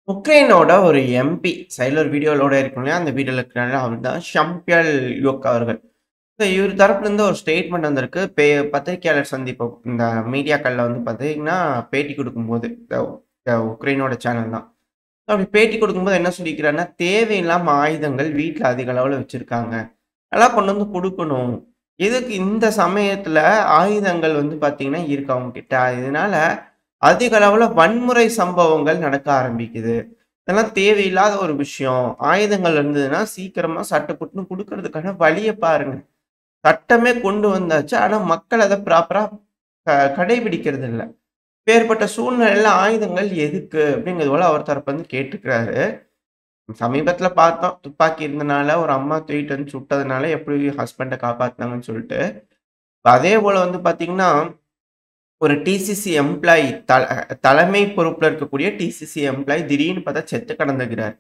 உக்ரைனோட ஒரு எம்பி சைடுல ஒரு வீடியோலோட இருக்கும் இல்லையா? அந்த வீடியோல இருக்கிறாரு. அவர் தான் ஷம்பியல் யோக் அவர்கள். இவர் தரப்புலருந்து ஒரு ஸ்டேட்மெண்ட் வந்திருக்கு. பத்திரிக்கையாளர் சந்திப்பு இந்த மீடியாக்கள்ல வந்து பார்த்தீங்கன்னா, பேட்டி குடுக்கும்போது, உக்ரைனோட சேனல் தான். அப்படி பேட்டி குடுக்கும்போது என்ன சொல்லியிருக்கிறாருன்னா, "தேவையில்லாம ஆயுதங்கள் வீட்ல அதிக அளவுல வச்சிருக்காங்க. அதெல்லாம் கொண்டு வந்து குடுக்கணும். எதுக்கு இந்த சமயத்துல ஆயுதங்கள் வந்து பார்த்தீங்கன்னா, இருக்கு அவங்க கிட்ட. இதனால அதிக அளவுல வன்முறை சம்பவங்கள் நடக்க ஆரம்பிக்குது." இதெல்லாம் தேவையில்லாத ஒரு விஷயம். ஆயுதங்கள் இருந்ததுன்னா, சீக்கிரமா சட்டப்புட்டுன்னு குடுக்குறதுக்கான வழிய பாருங்க. சட்டமே கொண்டு வந்தாச்சு. ஆனா, மக்கள் அத ப்ராப்பரா கடைபிடிக்கிறது இல்ல. இப்பேற்பட்ட சூழ்நிலையில ஆயுதங்கள் எதுக்கு? அப்படிங்கிறது போல அவர் தரப்புல இருந்து கேட்டுருக்கிறாரு. சமீபத்தில பார்த்தோம். துப்பாக்கி இருந்தனால ஒரு அம்மா தூக்கிட்டு வந்து சுட்டதுனால எப்படி ஹஸ்பண்ட காப்பாத்துனாங்கன்னு சொல்லிட்டு. அதே போல வந்து பார்த்தீங்கன்னா, ஒரு டிசிசி எம்ப்ளாயி தலைமை பொறுப்புல இருக்கக்கூடிய டிசிசி எம்ப்ளாயி திடீர்னு பார்த்தா செத்து கிடந்திருக்கிறார்.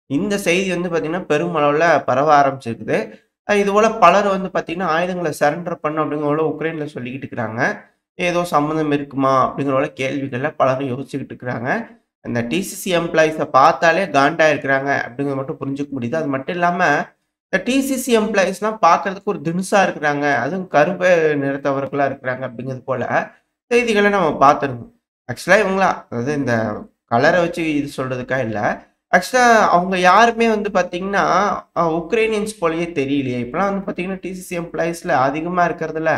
இந்த செய்தி வந்து பார்த்தீங்கன்னா, பெருமளவுல பரவ ஆரம்பிச்சிருக்குது. இதுபோல பலர் வந்து பார்த்தீங்கன்னா, ஆயுதங்கள சரண்டர் பண்ணணும் அப்படிங்கிற போல உக்ரைன்ல சொல்லிக்கிட்டு இருக்கிறாங்க. ஏதோ சம்மந்தம் இருக்குமா? அப்படிங்கிற போல கேள்விகள்ல பலரும் யோசிச்சுக்கிட்டு இருக்கிறாங்க. இந்த டிசிசி எம்ப்ளாயீஸ பார்த்தாலே காண்டா இருக்கிறாங்க அப்படிங்கிறத மட்டும் புரிஞ்சுக்க முடியுது. அது மட்டும் இல்லாம, இந்த டிசிசி எம்ப்ளாயீஸ்லாம் பார்க்கறதுக்கு ஒரு தினுசா இருக்கிறாங்க. அதுவும் கருப்பு நிறத்தவர்களா இருக்கிறாங்க அப்படிங்கிறது போல செய்திகள நம்ம பார்த்திருந்தோம். ஆக்சுவலா இவங்களா அதாவது இந்த கலர வச்சு இது சொல்றதுக்கா இல்ல. ஆக்சுவலா அவங்க யாருமே வந்து பார்த்தீங்கன்னா, உக்ரைனியன்ஸ் போலயே தெரியலையே! இப்பலாம் வந்து பார்த்தீங்கன்னா, டிசிசி எம்ப்ளாயீஸ்ல அதிகமா இருக்கிறதுல,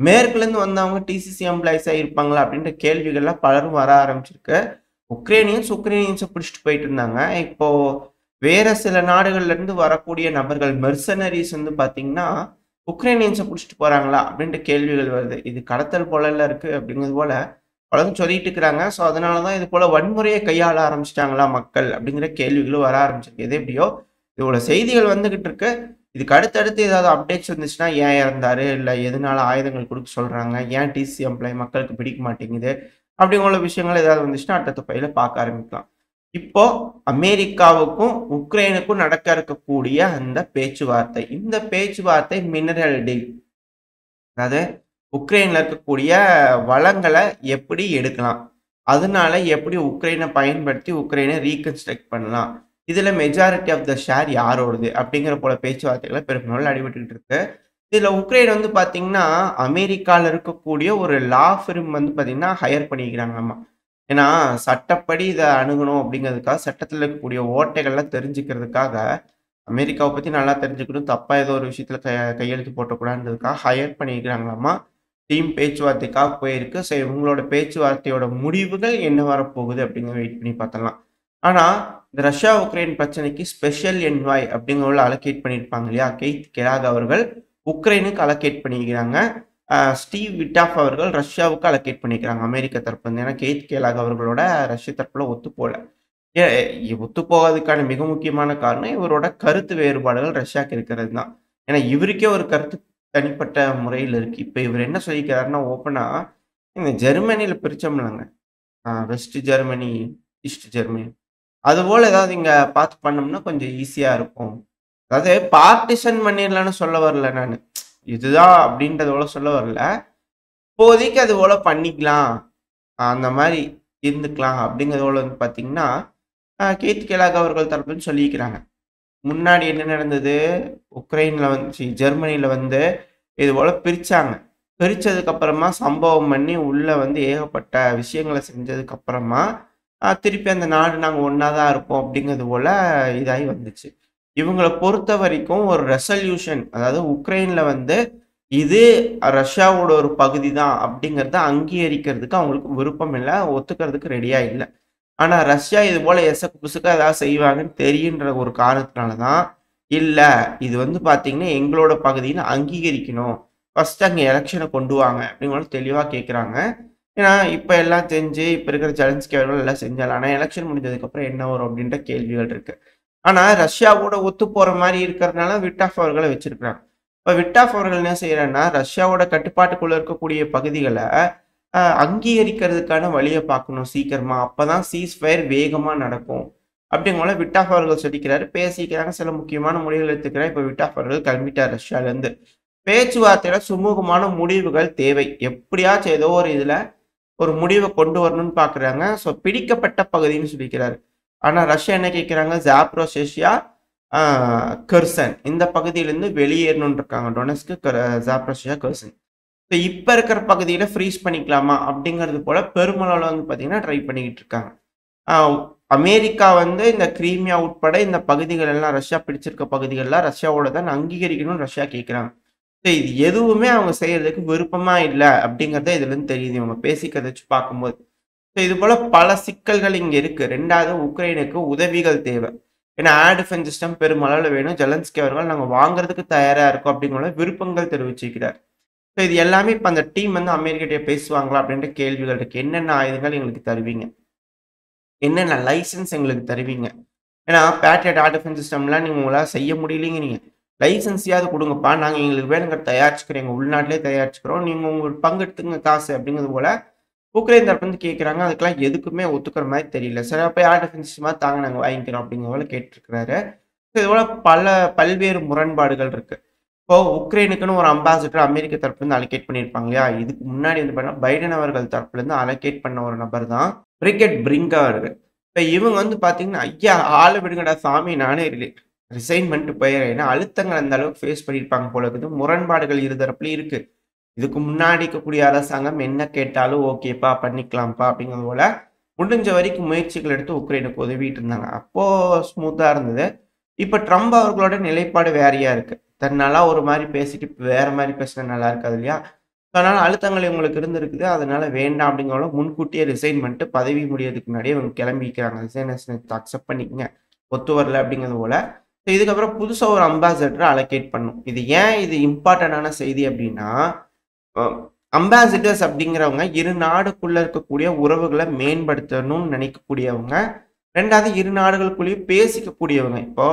மேற்குலருந்து வந்தவங்க டிசிசி எம்ப்ளாயீஸா இருப்பாங்களா? அப்படின்ற கேள்விகள்லாம் பலரும் வர ஆரம்பிச்சிருக்கு. உக்ரைனியன்ஸ புடிச்சுட்டு போயிட்டு இருந்தாங்க. இப்போ வேற சில நாடுகள்ல இருந்து வரக்கூடிய நபர்கள் மெர்சனரீஸ் வந்து பார்த்தீங்கன்னா, உக்ரைனியன்ஸ புடிச்சுட்டு போறாங்களா? அப்படின்ற கேள்விகள் வருது. இது கடத்தல் போலல்ல இருக்கு அப்படிங்கிறது போல பலரும் சொல்லிட்டு இருக்கிறாங்க. ஸோ, அதனால தான் இது போல வன்முறைய கையாள ஆரம்பிச்சுட்டாங்களா மக்கள்? அப்படிங்கிற கேள்விகளும் வர ஆரம்பிச்சிருக்கு. எது எப்படியோ இவ்வளோ செய்திகள் வந்துகிட்டு இருக்கு. இதுக்கு அடுத்தடுத்து ஏதாவது அப்டேட்ஸ் வந்துச்சுன்னா, ஏன் இறந்தாரு? இல்ல எதனால ஆயுதங்கள் குடுக்க சொல்றாங்க? ஏன் டிசி எம்ப்ளாயி மக்களுக்கு பிடிக்க மாட்டேங்குது? அப்படிங்கிற உள்ள விஷயங்கள் ஏதாவது வந்துச்சுன்னா, அடுத்தடுத்த பதிவுல பார்க்க ஆரம்பிக்கலாம். இப்போ அமெரிக்காவுக்கும், உக்ரைனுக்கும் நடக்க இருக்கக்கூடிய அந்த பேச்சுவார்த்தை. இந்த பேச்சுவார்த்தை மினரல் டீல். அதாவது உக்ரைன்ல இருக்கக்கூடிய வளங்கள எப்படி எடுக்கலாம்? அதனால எப்படி உக்ரைன பயன்படுத்தி உக்ரைன ரீகன்ஸ்ட்ரக்ட் பண்ணலாம்? இதுல மெஜாரிட்டி ஆஃப் த ஷேர் யாரோடது? அப்படிங்கிற போல பேச்சுவார்த்தைகள் பெரும்பாலும் அடிபட்டுக்கிட்டு இருக்கு. இதுல உக்ரைன் வந்து பார்த்தீங்கன்னா, அமெரிக்கால இருக்கக்கூடிய ஒரு லா ஃபிர்ம் வந்து பார்த்தீங்கன்னா, ஹையர் பண்ணிக்கிறாங்களாமா. ஏன்னா, சட்டப்படி இத அணுகணும் அப்படிங்கிறதுக்காக, சட்டத்துல இருக்கக்கூடிய ஓட்டைகள்லாம் தெரிஞ்சுக்கிறதுக்காக, அமெரிக்காவ பத்தி நல்லா தெரிஞ்சுக்கணும். தப்பா ஏதோ ஒரு விஷயத்துல கையெழுத்து போட்டுறக்கூடாதுன்றதுக்காக ஹையர் பண்ணியிருக்கிறாங்களாமா. டீம் பேச்சுவார்த்தைக்காக போயிருக்கு. சோ இவங்களோட பேச்சுவார்த்தையோட முடிவுகள் என்ன வரப்போகுது அப்படிங்கிறத வெயிட் பண்ணி பார்த்தரலாம். ஆனா, இந்த ரஷ்யா, உக்ரைன் பிரச்சனைக்கு ஸ்பெஷல் என்வாய் அப்படிங்கிறவங்கள அலோகேட் பண்ணியிருப்பாங்க இல்லையா? கெய்த் கெலாக் அவர்கள் உக்ரைனுக்கு அலோகேட் பண்ணியிருக்கிறாங்க. ஸ்டீவ் விட்டாஃப் அவர்கள் ரஷ்யாவுக்கு அலோகேட் பண்ணியிருக்கிறாங்க. அமெரிக்க தரப்புலருந்து. ஏன்னா, கெய்த் கெலாக் அவர்களோட ரஷ்ய தரப்புல ஒத்துப்போல. எ ஒத்துப்போகாததுக்கான மிக முக்கியமான காரணம் இவரோட கருத்து வேறுபாடுகள் ரஷ்யாக்கு இருக்கிறது தான். ஏன்னா, இவருக்கே ஒரு கருத்து தனிப்பட்ட முறையில இருக்கு. இப்ப இவரு என்ன சொல்லியிருக்கிறாருன்னா, ஓப்பனா இந்த ஜெர்மனில பிரிச்சோம்லங்க. West Germany, East Germany. அதுபோல ஏதாவது இங்க பார்த்து பண்ணோம்னா கொஞ்சம் ஈஸியா இருக்கும். அதாவது பார்ட்டிஷன் பண்ணிரலாம்னு சொல்ல வரல நானு. இதுதான் அப்படின்றத போல சொல்ல வரல. இப்போதைக்கு அது போல பண்ணிக்கலாம். அந்த மாரி இருந்துக்கலாம் அப்படிங்கிறதோட வந்து பார்த்தீங்கன்னா, கீத் கெலாக் அவர்கள் தரப்புன்னு சொல்லியிருக்கிறாங்க. முன்னாடி என்ன நடந்தது? உக்ரைன்ல வந்து ஜெர்மனில வந்து இதுபோல பிரிச்சாங்க. பிரிச்சதுக்கு அப்புறமா சம்பவம் பண்ணி உள்ள வந்து ஏகப்பட்ட விஷயங்கள செஞ்சதுக்கு அப்புறமா, திருப்பி அந்த நாடு நாங்க ஒண்ணா தான் இருப்போம் அப்படிங்கிறது போல இதாகி வந்துச்சு. இவங்கள பொறுத்தவரைக்கும் ஒரு ரெசல்யூஷன் அதாவது உக்ரைன்ல வந்து இது ரஷ்யாவோட ஒரு பகுதி தான் அப்படிங்கிறத அங்கீகரிக்கிறதுக்கு அவங்களுக்கு விருப்பம் இல்ல. ஒத்துக்கிறதுக்கு ரெடியா இல்ல. ஆனா ரஷ்யா இது போல எசக்கு புசக்கா ஏதாவது செய்வாங்கன்னு தெரியுன்ற ஒரு காரணத்தினால தான், இல்ல இது வந்து பார்த்தீங்கன்னா, எங்களோட பகுதின்னு அங்கீகரிக்கணும். ஃபர்ஸ்ட் அங்க எலக்ஷன கொண்டு வாங்க அப்படின்னு தெளிவா கேட்குறாங்க. ஏன்னா, இப்ப எல்லாம் செஞ்சு இப்ப இருக்கிற ஜெலன்ஸ்கி அவர்கள் எல்லாம் செஞ்சாலும், ஆனா எலக்ஷன் முடிஞ்சதுக்கப்புறம் என்ன வரும் அப்படின்ற கேள்விகள் இருக்கு. ஆனா ரஷ்யாவோட ஒத்து போற மாரி இருக்கிறதுனால விட்டாஃப் அவர்கள வச்சிருக்கிறாங்க. இப்ப விட்டாஃப் அவர்கள் என்ன செய்றார்ன்னா, ரஷ்யாவோட கட்டுப்பாட்டுக்குள்ள இருக்கக்கூடிய பகுதிகள அங்கீகரிக்கிறதுக்கான வழிய பார்க்கணும் சீக்கிரமா. அப்பதான் சீஸ்ஃபயர் வேகமா நடக்கும். அப்படிங்கும்போல விட்டாஃப் அவர்கள் சொல்லிக்கிறாரு. பேசிக்கிறாங்க. சில முக்கியமான முடிவுகள் எடுத்துக்கிறார். இப்ப விட்டாஃப் அவர்கள் கிளம்பிட்டார் ரஷ்யாலருந்து. பேச்சுவார்த்தையில சுமூகமான முடிவுகள் தேவை. எப்படியாச்சும் ஏதோ ஒரு இதுல ஒரு முடிவ கொண்டு வரணும்னு பார்க்குறாங்க. ஸோ பிடிக்கப்பட்ட பகுதின்னு சொல்லிக்கிறாரு. ஆனா ரஷ்யா என்ன கேட்குறாங்க, ஜாப்ரோசேஷியா, ஆ கெர்சன் இந்த பகுதியிலேருந்து வெளியேறணும்னு இருக்காங்க. Donetsk, Zaporizhzhia, Kherson. இப்ப இருக்கிற பகுதியில ஃப்ரீஸ் பண்ணிக்கலாமா? அப்படிங்கிறது போல பெருமளவுல வந்து பார்த்தீங்கன்னா, ட்ரை பண்ணிக்கிட்டு இருக்காங்க. ஆ அமெரிக்கா வந்து இந்த கிரீமியா உட்பட இந்த பகுதிகள் எல்லாம் ரஷ்யா பிடிச்சிருக்க பகுதிகள்லாம் ரஷ்யாவோட தான் அங்கீகரிக்கணும்னு ரஷ்யா கேட்குறாங்க. இது எதுவுமே அவங்க செய்யறதுக்கு விருப்பமா இல்ல அப்படிங்கிறத இதுலருந்து தெரியுது இவங்க பேசிக்கிறத வச்சு பார்க்கும்போது. இது போல பல சிக்கல்கள் இங்க இருக்கு. 2வது உக்ரைனுக்கு உதவிகள் தேவை. ஏன்னா ஏர் டிஃபென்ஸ் சிஸ்டம் பெருமளவுல வேணும். ஜெலன்ஸ்கி அவர்கள் நாங்க வாங்குறதுக்கு தயாரா இருக்கோம் அப்படிங்கிற விருப்பங்கள் தெரிவிச்சிருக்கிறார். இது எல்லாமே இப்ப அந்த டீம் வந்து அமெரிக்காட்ட பேசுவாங்களா அப்படின்ற கேள்விகள் இருக்கு. என்னென்ன ஆயுதங்கள் எங்களுக்கு தருவீங்க? என்னென்ன லைசென்ஸ் எங்களுக்கு தருவீங்க? ஏன்னா பேட்ரியட் ஏர் டிஃபென்ஸ் சிஸ்டம்லாம் நீங்க உங்களால செய்ய முடியலைங்கிறீங்க. லைசென்ஸையாவது குடுங்கப்பா. நாங்க எங்களுக்கு வேணுங்கிறத தயாரிச்சுக்கிறோம். எங்க உள்நாட்டிலேயே தயாரிச்சுக்கிறோம். நீங்க உங்களுக்கு பங்கு எடுத்துக்கங்க காசு அப்படிங்கிறது போல உக்ரைன் தரப்பு வந்து கேட்குறாங்க. அதுக்கெல்லாம் எதுக்குமே ஒத்துக்கிற மாரி தெரியல. சரி அப்ப ஏர் டிஃபென்ஸ் சிஸ்டமா தாங்க நாங்க வாங்கிக்கிறோம் அப்படிங்கிற போல கேட்டுருக்கிறாரு. இது போல பல்வேறு முரண்பாடுகள் இருக்கு. இப்போ உக்ரைனுக்குன்னு ஒரு அம்பாசிடர் அமெரிக்க தரப்புலேருந்து அலோகேட் பண்ணியிருப்பாங்க இல்லையா? இதுக்கு முன்னாடி வந்து பார்த்தீங்கன்னா, பைடன் அவர்கள் தரப்புலேருந்து அலோகேட் பண்ண ஒரு நபர் தான் பிரிகெட் பிரிங்கா அவர்கள். இப்ப இவங்க வந்து பார்த்தீங்கன்னா, ஐயா ஆள விடுங்கடா சாமி நானே ரிசைன் பண்ணிட்டு போயிறேன். ஏன்னா அழுத்தங்கள் அந்த அளவுக்கு ஃபேஸ் பண்ணியிருப்பாங்க போல இருக்குது. முரண்பாடுகள் இரு தரப்புலயும் இருக்கு. இதுக்கு முன்னாடி இருக்கக்கூடிய அரசாங்கம் என்ன கேட்டாலும் ஓகேப்பா பண்ணிக்கலாம்ப்பா அப்படிங்கிறது போல முடிஞ்ச வரைக்கும் முயற்சிகள் எடுத்து உக்ரைனுக்கு உதவிட்டு இருந்தாங்க. அப்போ ஸ்மூத்தா இருந்தது. இப்ப ட்ரம்ப் அவர்களோட நிலைப்பாடு வேறையா இருக்கு. தன்னால ஒரு மாரி பேசிட்டு, இப்ப வேற மாரி பேசினா நல்லா இருக்காது இல்லையா? அதனால அழுத்தங்கள் இவங்களுக்கு இருந்திருக்குது. அதனால வேண்டாம் அப்படிங்கிறத முன்கூட்டியே ரிசைன் பண்ணிட்டு பதவி முடியறதுக்கு முன்னாடியே இவங்க கிளம்பிக்கிறாங்க. ரிசைனேஷன அக்செப்ட் பண்ணிக்கங்க. ஒத்து வரல அப்படிங்கிறது போல. இதுக்கப்புறம் புதுசா ஒரு அம்பாசடர அலோகேட் பண்ணணும். இது இம்பார்ட்டன்டான செய்தி அப்படின்னா, அ அம்பாசிடர்ஸ் அப்படிங்கிறவங்க இரு நாடுக்குள்ள இருக்கக்கூடிய உறவுகள மேம்படுத்தணும்னு நினைக்கக்கூடியவங்க. 2வது இரு நாடுகளுக்குள்ளேயும் பேசிக்கக்கூடியவங்க. இப்போ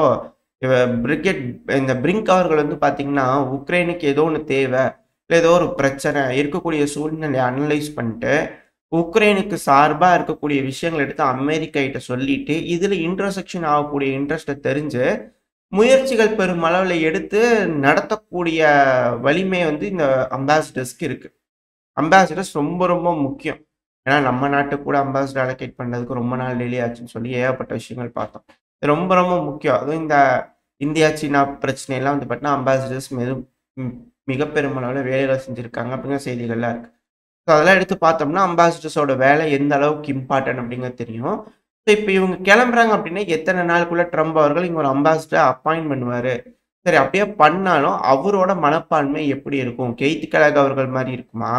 இவ பிரிகெட் இந்த பிரிங்க் அவர்கள் வந்து பார்த்தீங்கன்னா, உக்ரைனுக்கு ஏதோ ஒண்ணு தேவ, இல்ல ஏதோ ஒரு பிரச்சனை இருக்கக்கூடிய சூழ்நிலைய அனலைஸ் பண்ணிட்டு, உக்ரைனுக்கு சார்பா இருக்கக்கூடிய விஷயங்கள எடுத்து அமெரிக்கா கிட்ட சொல்லிட்டு, இதுல இன்டர்செக்ஷன் ஆகக்கூடிய இன்ட்ரெஸ்ட்ட தெரிஞ்சு, முயற்சிகள் பெருமளவுல எடுத்து நடத்தக்கூடிய வலிமை வந்து இந்த அம்பாசிடர்ஸ்க்கு இருக்கு. அம்பாசிடர்ஸ் ரொம்ப ரொம்ப முக்கியம். ஏன்னா நம்ம நாட்டுக்கு கூட அம்பாசிடர் அலோகேட் பண்றதுக்கு ரொம்ப நாள் டிலே ஆச்சுன்னு சொல்லி ஏகப்பட்ட விஷயங்கள் பார்த்தோம். இது ரொம்ப ரொம்ப முக்கியம். அதுவும் இந்த இந்தியா, சீனா பிரச்சனைலாம் வந்து பார்த்தீங்கன்னா, அம்பாசிடர்ஸ் ம் மிக பெருமளவுல வேலைகள் செஞ்சிருக்காங்க அப்படிங்கிற செய்திகள்லாம் இருக்கு. ஸோ அதெல்லாம் எடுத்து பார்த்தோம்னா, அம்பாசிடர்ஸோட வேலை எந்த அளவுக்கு இம்பார்ட்டன்ட் அப்படிங்கிறது தெரியும். ஸோ இப்ப இவங்க கிளம்புறாங்க அப்படின்னா, எத்தன நாளுக்குள்ள ட்ரம்ப் அவர்கள் இங்க ஒரு அம்பாசிடர் அப்பாயிண்ட் பண்ணுவாரு. சரி அப்படியே பண்ணாலும் அவரோட மனப்பான்மை எப்படி இருக்கும்? கெய்த் கெலக் அவர்கள் மாரி இருக்குமா?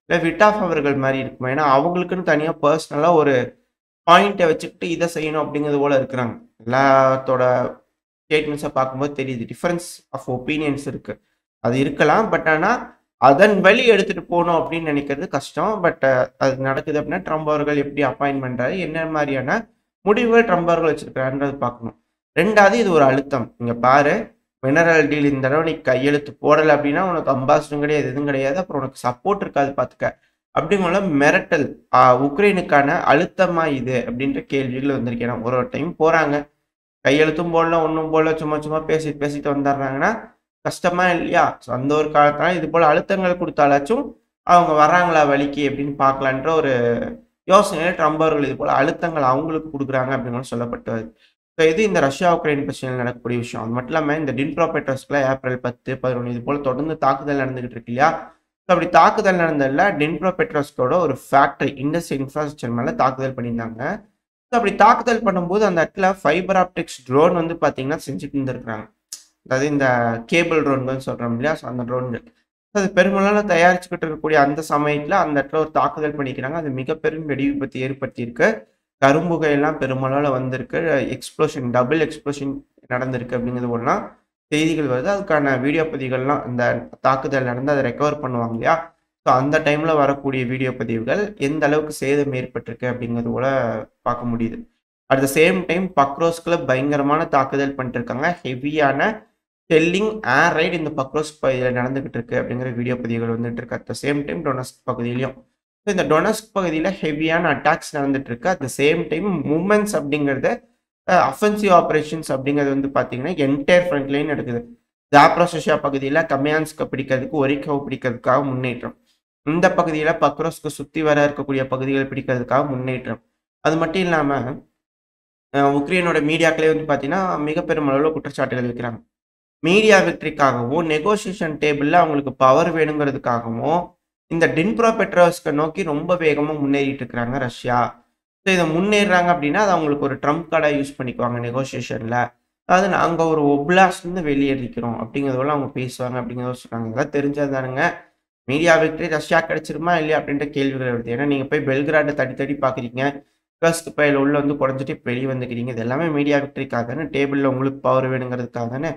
இல்ல விட்டாஃப் அவர்கள் மாரி இருக்குமா? ஏன்னா அவங்களுக்குன்னு தனியா பெர்சனலா ஒரு பாயிண்ட்ட வச்சுக்கிட்டு இத செய்யணும் அப்படிங்கிறது போல இருக்கிறாங்க. எல்லாத்தோட ஸ்டேட்மெண்ட்ஸ பார்க்கும்போது தெரியுது. டிஃபரன்ஸ் ஆஃப் ஒப்பீனியன்ஸ் இருக்கு. அது இருக்கலாம். பட் ஆனா, அதன் வழி எடுத்துட்டு போணும் அப்படின்னு நினைக்கிறது கஷ்டம். பட் அது நடக்குது அப்படின்னா, ட்ரம்ப் அவர்கள் எப்படி அப்பாயிண்ட் பண்றாரு? என்ன மாரியான முடிவுகள் ட்ரம்ப் அவர்கள் வச்சிருக்காருன்றத பார்க்கணும். 2வது இது ஒரு அழுத்தம். இங்க பாரு மினரல் டீல் இந்த தடவ நீ கையெழுத்து போடல அப்படின்னா, உனக்கு அம்பாசிடரும் கிடையாது, எதுவும் கிடையாது. அப்புறம் உனக்கு சப்போர்ட் இருக்காது பார்த்துக்க. அப்படிங்கும்போது மிரட்டல் உக்ரைனுக்கான அழுத்தமா இது அப்படின்ற கேள்விகள் வந்திருக்கு. ஏன்னா ஒரு ஒரு டைம் போறாங்க. கையெழுத்தும் போடல, ஒண்ணும் போடல. சும்மா சும்மா பேசிட்டு பேசிட்டு வந்துடுறாங்கன்னா, கஷ்டமா இல்லையா? ஸோ அந்த ஒரு காரணத்தினால இது போல அழுத்தங்கள் குடுத்தாலாச்சும், அவங்க வர்றாங்களா வழிக்கு அப்படின்னு பார்க்கலான்ற ஒரு யோசனையில ட்ரம்ப் அவர்கள் இது போல அழுத்தங்கள் அவங்களுக்கு குடுக்குறாங்க அப்படின்னு சொல்லப்பட்டு வருது. ஸோ இது இந்த ரஷ்யா, உக்ரைன் பிரச்சனையில நடக்கக்கூடிய விஷயம். அது மட்டும் இல்லாம இந்த டின்ப்ரோபெட்ரோவ்ஸ்க்ல ஏப்ரல் 10, 11 இது போல தொடர்ந்து தாக்குதல் நடந்துகிட்டு இருக்கு இல்லையா? ஸோ அப்படி தாக்குதல் நடந்ததுல டின்ப்ரோபெட்ரோவ்ஸ்கோட ஒரு ஃபேக்டரி, இண்டஸ்ட்ரியல் இன்ஃப்ராஸ்ட்ரக்சர் மேல தாக்குதல் பண்ணியிருந்தாங்க. ஸோ அப்படி தாக்குதல் பண்ணும்போது அந்த இடத்துல ஃபைபர் ஆப்டிக்ஸ் ட்ரோன் வந்து பார்த்தீங்கன்னா செஞ்சுட்டு இருந்திருக்காங்க. அதாவது இந்த கேபிள் ட்ரோன்கள்னு சொல்றோம் இல்லையா? ஸோ அந்த ட்ரோன்கள். அது பெருமளவுல தயாரிச்சுக்கிட்டு இருக்கக்கூடிய அந்த சமயத்துல அந்த இடத்துல ஒரு தாக்குதல் பண்ணிக்கிறாங்க. அது மிக பெரும் வெடி விபத்து ஏற்படுத்தியிருக்கு. கரும்புகையெல்லாம் பெருமளவுல வந்திருக்கு. எக்ஸ்ப்ளோஷன் டபுள் எக்ஸ்ப்ளோஷன் நடந்திருக்கு அப்படிங்கிறது போலலாம் செய்திகள் வருது. அதுக்கான வீடியோ பதிவுகள்லாம் அந்த தாக்குதல் நடந்து அத ரெக்கவர் பண்ணுவாங்க இல்லையா? ஸோ அந்த டைம்ல வரக்கூடிய வீடியோ பதிவுகள் எந்த அளவுக்கு சேதம் ஏற்பட்டிருக்கு அப்படிங்கிறது போல பார்க்க முடியுது. அட் த சேம் டைம் பக்ரோஸ்க்குள்ள பயங்கரமான தாக்குதல் பண்ணிட்டுருக்காங்க. ஹெவியான ஷெல்லிங், ஏர் ரைட் இந்த பக்ரோஸ் பகுதியில நடந்துகிட்டு இருக்கு அப்படிங்கிற வீடியோ பதிவுகள் வந்துட்டு இருக்கு. At the same time Donetsk பகுதியிலயும். இந்த டொனஸ்க் பகுதியில ஹெவியான அட்டாக்ஸ் நடந்துட்டு இருக்கு. At the same time movements அப்படிங்கிறது அஃபென்சிவ் ஆப்பரேஷன்ஸ் அப்படிங்கிறது வந்து பார்த்தீங்கன்னா, என்டையர் ஃப்ரண்ட் லைன் நடக்குது. ஜாப்ரோசியா பகுதியில கமியான்ஸ்க்க பிடிக்கிறதுக்கு, ஒரிக்கவ பிடிக்கிறதுக்காக முன்னேற்றம். இந்த பகுதியில பக்ரோஸ்க்கு சுத்தி வர இருக்கக்கூடிய பகுதிகள் பிடிக்கிறதுக்காக முன்னேற்றம். அது மட்டும் இல்லாம உக்ரைனோட மீடியாக்களே வந்து பார்த்தீங்கன்னா, மிக பெருமளவுல குற்றச்சாட்டுகள் வைக்கிறாங்க. மீடியா விக்டரிக்காகவும், நெகோசியேஷன் டேபிள்ல அவங்களுக்கு பவர் வேணுங்கிறதுக்காகவும், இந்த டின்ப்ரோ பெட்ரோவ்ஸ்க்க நோக்கி ரொம்ப வேகமா முன்னேறிட்டு இருக்கிறாங்க ரஷ்யா. ஸோ இத முன்னேறுறாங்க அப்டின்னா, அது அவங்களுக்கு ஒரு ட்ரம்ப் கார்டா யூஸ் பண்ணிக்குவாங்க நெகோசியேஷன்ல. அதாவது நாங்க ஒரு ஒப்லாஸ்ட்லருந்து வெளியேறிக்கிறோம் அப்டிங்கிறதெல்லாம் அவங்க பேசுவாங்க அப்டிங்கிறத சொல்றாங்க. இதெல்லாம் தெரிஞ்சது தானுங்க. மீடியா விக்டரி ரஷ்யா கிடைச்சிருமா இல்லையா அப்டின்ற கேள்விகள் வருது. ஏன்னா நீங்க போய் பெல்கிராட தட்டி தட்டி பார்க்குறீங்க. கர்ஸ்க் பையில உள்ள வந்து குறைஞ்சுட்டு இப்ப வெளிய வந்துக்கிறீங்க. இது எல்லாமே மீடியா விக்டரிக்காக தானே. டேபிள்ல உங்களுக்கு பவர் வேணுங்கிறதுக்காக தானே.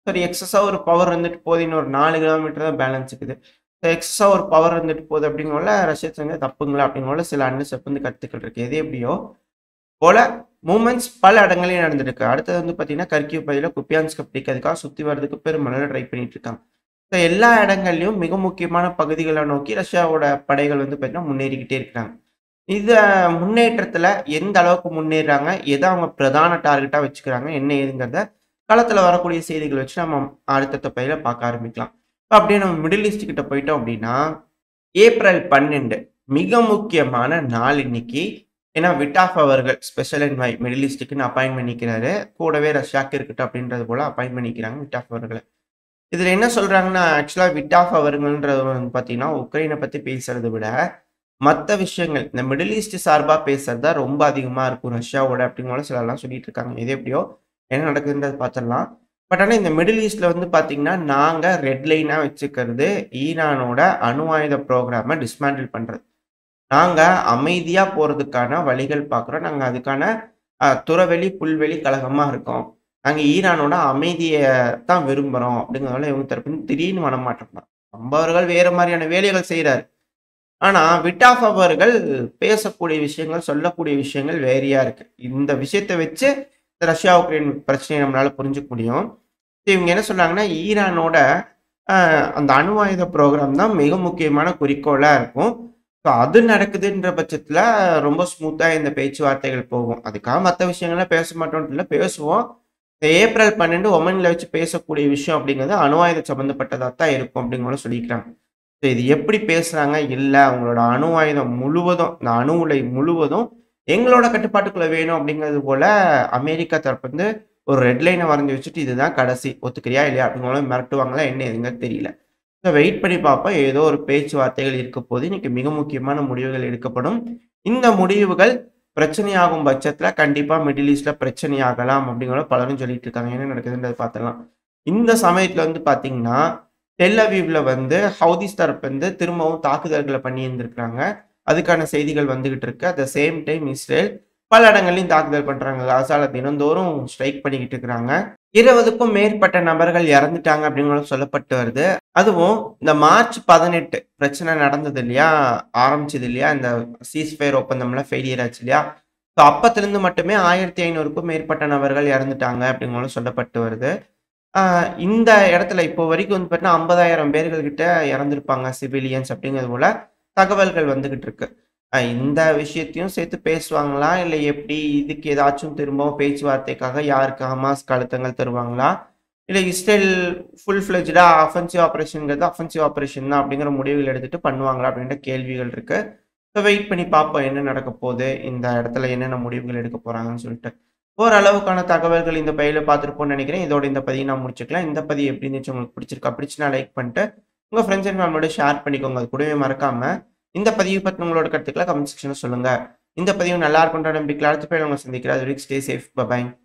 சரி எக்ஸஸா ஒரு பவர் இருந்துட்டு போது. இன்னும் ஒரு 4 கிலோமீட்டர் தான் பேலன்ஸ் இருக்குது. எக்ஸஸா ஒரு பவர் இருந்துட்டு போது அப்படிங்கிறனால ரஷ்யா செஞ்சது தப்புங்களா அப்படிங்கிறனால சில அனலிஸ்ட் வந்து கருத்துக்கள் இருக்கு. எது எப்படியோ போல மூவ்மெண்ட்ஸ் பல இடங்களையும் நடந்திருக்கு. அடுத்தது வந்து பார்த்தீங்கன்னா, கர்கிவ் பகுதியில குப்பியான்ஸ்க்க பிடிக்கிறதுக்காக சுத்தி வர்றதுக்கு பெருமளவுல ட்ரை பண்ணிட்டு இருக்காங்க. ஸோ எல்லா இடங்கள்லயும் மிக முக்கியமான பகுதிகள நோக்கி ரஷ்யாவோட படைகள் வந்து பார்த்தீங்கன்னா முன்னேறிக்கிட்டே இருக்கிறாங்க. இத முன்னேற்றத்துல எந்த அளவுக்கு முன்னேறுறாங்க? எத அவங்க பிரதான டார்கெட்டா வச்சுக்கிறாங்க? என்ன ஏதுங்கிறத களத்துல வரக்கூடிய செய்திகள வச்சு நம்ம அடுத்தடுத்த பதிவுல பார்க்க ஆரம்பிக்கலாம். இப்ப அப்படியே நம்ம மிடில் ஈஸ்ட் கிட்ட போயிட்டோம் அப்படின்னா, ஏப்ரல் 12 மிக முக்கியமான நாள் இன்னைக்கு. ஏன்னா விட்டாஃப் அவர்கள் ஸ்பெஷல் என்வாய் மிடில் ஈஸ்ட்டுக்குன்னு அப்பாயிண்ட் பண்ணிக்கிறாரு. கூடவே ரஷ்யாக்கு இருக்கட்டும் அப்படின்றது போல அப்பாயிண்ட் பண்ணிக்கிறாங்க விட்டாஃப் அவர்கள. இதுல என்ன சொல்றாங்கன்னா, ஆக்சுவலா விட்டாஃப் அவர்கள்ன்றவர் வந்து பார்த்தீங்கன்னா, உக்ரைன பத்தி பேசுறத விட மத்த விஷயங்கள், இந்த மிடில் ஈஸ்ட் சார்பா பேசுறது தான் ரொம்ப அதிகமா இருக்கும் ரஷ்யாவோட அப்படிங்கிற சிலர்லாம் சொல்லிட்டு இருக்காங்க. எது எப்படியோ என்ன நடக்குதுன்றத பார்த்துடலாம். பட் ஆனா இந்த மிடில் ஈஸ்ட்ல வந்து பார்த்தீங்கன்னா, நாங்க ரெட் லைனா வச்சுக்கிறது ஈரானோட அணு ஆயுத புரோகிராம டிஸ்மேண்டில் பண்றது. நாங்க அமைதியா போறதுக்கான வழிகள் பார்க்குறோம். நாங்க அதுக்கான துறவெளி, புல்வெளி கழகமா இருக்கோம். நாங்க ஈரானோட அமைதிய தான் விரும்புறோம் அப்படிங்கிறதால இவங்க தரப்பில் திடீர்னு மனமாற்றம் தான். ட்ரம்ப் அவர்கள் வேற மாரியான வேலைகள் செய்றாரு. ஆனா, விட்டாஃப் அவர்கள் பேசக்கூடிய விஷயங்கள், சொல்லக்கூடிய விஷயங்கள் வேறையா இருக்கு. இந்த விஷயத்த வச்சு ரஷ்யா, உக்ரைன் பிரச்சனைய நம்மளால புரிஞ்சுக்க முடியும். இவங்க என்ன சொன்னாங்கன்னா, ஈரானோட அ அந்த அணு ஆயுத புரோகிராம் தான் மிக முக்கியமான குறிக்கோளா இருக்கும். ஸோ அது நடக்குதுன்ற பட்சத்தில ரொம்ப ஸ்மூத்தா இந்த பேச்சுவார்த்தைகள் போகும். அதுக்காக மத்த விஷயங்கள்லாம் பேச மாட்டோம்ன்ட்டு இல்ல, பேசுவோம். இந்த ஏப்ரல் 12 ஒமன்ல வச்சு பேசக்கூடிய விஷயம் அப்படிங்கிறது அணு ஆயுதம் சம்மந்தப்பட்டதா தான் இருக்கும் அப்படிங்கிறத சொல்லிக்கிறாங்க. இது எப்படி பேசுறாங்க? இல்ல அவங்களோட அணு ஆயுதம் முழுவதும், இந்த அணு உலை முழுவதும் எங்களோட கட்டுப்பாட்டுக்குள்ள வேணும் அப்படிங்கிறது போல அமெரிக்கா தரப்பு வந்து ஒரு ரெட் லைன வரைஞ்சு வச்சுட்டு, இதுதான் கடைசி. ஒத்துக்கிறியா? இல்லையா? அப்படிங்கிற மாரி மிரட்டுவாங்களா? என்ன ஏதுங்கிறது தெரியல. வெயிட் பண்ணி பார்ப்போம். ஏதோ ஒரு பேச்சுவார்த்தைகள் இருக்க போது. இன்னைக்கு மிக முக்கியமான முடிவுகள் எடுக்கப்படும். இந்த முடிவுகள் பிரச்சனையாகும் பட்சத்தில கண்டிப்பா மிடில் ஈஸ்ட்ல பிரச்சனையாகலாம் அப்படிங்கிறத பலரும் சொல்லிட்டு இருக்காங்க. என்ன நடக்குதுன்றத பார்த்துடலாம். இந்த சமயத்தில வந்து பார்த்தீங்கன்னா, டெல் அவீவ்ல வந்து ஹவுதிஸ் தரப்பு வந்து திரும்பவும் தாக்குதல்கள பண்ணியிருந்திருக்காங்க. அதுக்கான செய்திகள் வந்துகிட்டு இருக்கு. At the same time Israel பல இடங்கள்லயும் தாக்குதல் பண்றாங்க. காசால தினந்தோறும் ஸ்ட்ரைக் பண்ணிக்கிட்டு இருக்கிறாங்க. 20க்கும் மேற்பட்ட நபர்கள் இறந்துட்டாங்க அப்படிங்கிறது சொல்லப்பட்டு வருது. அதுவும் இந்த மார்ச் 18 பிரச்சனை நடந்தது இல்லையா? ஆரம்பிச்சது இல்லையா? இந்த சீஸ்ஃபயர் ஒப்பந்தம்லாம் ஃபெயிலியர் ஆச்சு இல்லையா? ஸோ அப்பத்திலிருந்து மட்டுமே 1500க்கும் மேற்பட்ட நபர்கள் இறந்துட்டாங்க அப்படிங்கிறது சொல்லப்பட்டு வருது. ஆ இந்த இடத்துல இப்போ வரைக்கும் வந்து பார்த்தீங்கன்னா, 50,000 பேர்கள் கிட்ட இறந்திருப்பாங்க சிவிலியன்ஸ் அப்படிங்கிறது போல தகவல்கள் வந்துகிட்டு இருக்கு. இந்த விஷயத்தையும் சேர்த்து பேசுவாங்களா? இல்ல எப்படி? இதுக்கு ஏதாச்சும் திரும்பவும் பேச்சுவார்த்தைக்காக யாருக்கு ஹமாஸ்க்கு அழுத்தங்கள் தருவாங்களா? இல்ல இஸ்ரேல் ஃபுல் ஃப்ளெட்ஜ்டா அஃபென்சிவ் ஆப்பரேஷன்ங்கிறது அஃபென்சிவ் ஆப்பரேஷன் தான் அப்படிங்கிற முடிவுகள் எடுத்துட்டு பண்ணுவாங்களா? அப்படின்ற கேள்விகள் இருக்கு. ஸோ வெயிட் பண்ணி பார்ப்போம் என்ன நடக்க போது? இந்த இடத்துல என்னென்ன முடிவுகள் எடுக்க போறாங்கன்னு சொல்லிட்டு. ஓரளவுக்கான தகவல்கள் இந்த பதிவுல பார்த்திருப்போம்னு நினைக்கிறேன். இதோட இந்த பதிவை நான் முடிச்சுக்கலாம். இந்த பதிவு எப்படி இருந்துச்சு உங்களுக்கு பிடிச்சிருக்கா? பிடிச்சுனா லைக் பண்ணிட்டு, உங்க ஃப்ரெண்ட்ஸ் அண்ட் ஃபேமிலியோட ஷேர் பண்ணிக்கோங்க. அது கூடவே மறக்காம இந்த பதிவு பத்தின உங்களோட கருத்துக்கள கமெண்ட் செக்ஷன்ல சொல்லுங்க. இந்த பதிவு நல்லா இருக்கும்ன்ற நம்பிக்கையில அடுத்த பதிவுல உங்கள சந்திக்கிறேன். அது வரைக்கும் ஸ்டே சேஃப். பை.